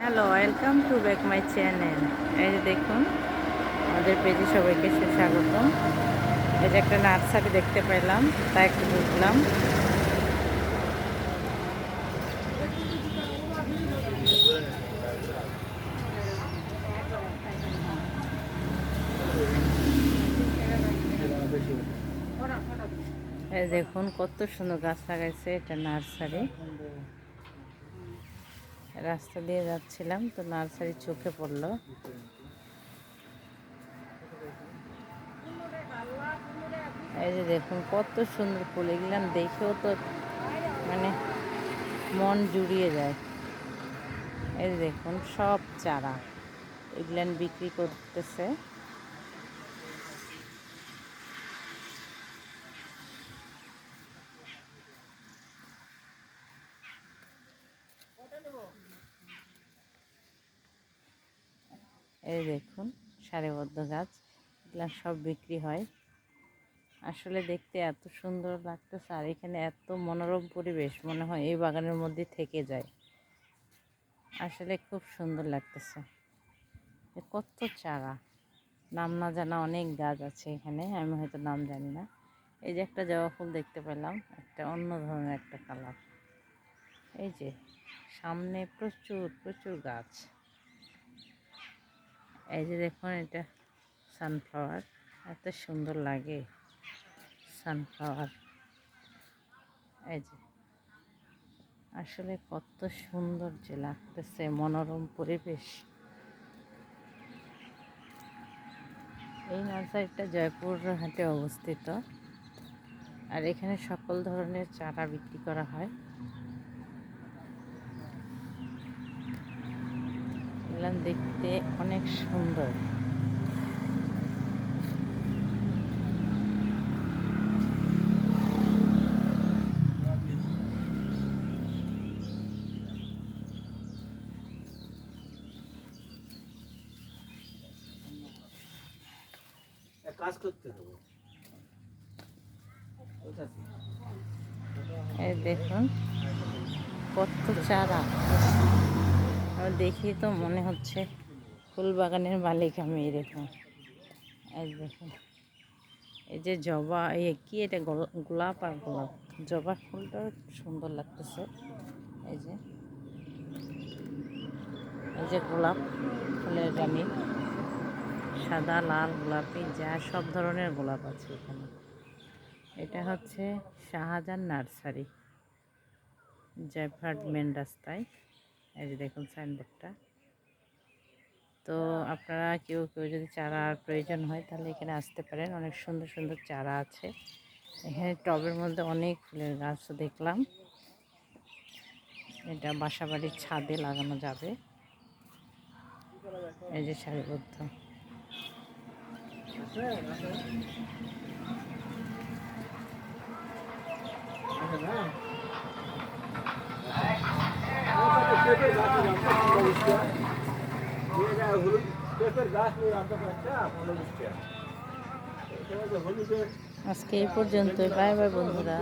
Hello, welcome to back my channel. এই যে দেখুন, আমাদের পেজে সবাইকে স্বাগতম। এই যে একটা নার্সারি দেখতে পেলাম, তাই একটু ঢুকলাম। এই দেখুন কত সুন্দর গাছ লাগাইছে, এটা নার্সারি। রাস্তা দিয়ে যাচ্ছিলাম তো নার্সারি চোখে পড়লো। এই যে দেখুন কত সুন্দর ফুল, এগুলান দেখেও তো মানে মন জুড়িয়ে যায়। এই যে দেখুন সব চারা, এগুলান বিক্রি করতেছে। এই দেখুন সারিবদ্ধ গাছ, এগুলা সব বিক্রি হয়। আসলে দেখতে এত সুন্দর লাগতেছে, আর এখানে এত মনোরম পরিবেশ, মনে হয় এই বাগানের মধ্যে থেকে যায়। আসলে খুব সুন্দর লাগতেছে। কত চারা, নাম না জানা অনেক গাছ আছে এখানে, আমি হয়তো নাম জানি না। এই যে একটা জবা ফুল দেখতে পেলাম, একটা অন্য ধরনের একটা কালার। এই যে সামনে প্রচুর প্রচুর গাছ। এই যে দেখুন এটা সানফ্লাওয়ার, এত সুন্দর লাগে সানফ্লাওয়ার। এই যে আসলে কত সুন্দর যে লাগতেছে, মনোরম পরিবেশ। এই নার্সারিটা জয়পুর হাটে অবস্থিত, আর এখানে সকল ধরনের চারা বিক্রি করা হয়। এগুলো দেখতে অনেক সুন্দর। কাজ করতে হবে। এই দেখুন কত চারা, আমার দেখি তো মনে হচ্ছে ফুল বাগানের মালিক আমি। এরকম এই দেখুন, এই যে জবা, কি এটা গোলাপ, আর গোলাপ, জবা ফুলটা সুন্দর লাগতেছে। এই যে এই যে গোলাপ ফুলের রানী, সাদা লাল গোলাপি যা সব ধরনের গোলাপ আছে এখানে। এটা হচ্ছে শাহজাহান নার্সারি, জয়পুরহাট মেন রাস্তায়। এই যে দেখুন সাইনবোর্ডটা। তো আপনারা কেউ কেউ যদি চারার প্রয়োজন হয় তাহলে এখানে আসতে পারেন, অনেক সুন্দর সুন্দর চারা আছে এখানে। টবের মধ্যে অনেক ফুলের গাছ দেখলাম, এটা বাসাবাড়ির ছাদে লাগানো যাবে। এই যে সারিবদ্ধ। আজকে এই পর্যন্ত, বাই বাই বন্ধুরা।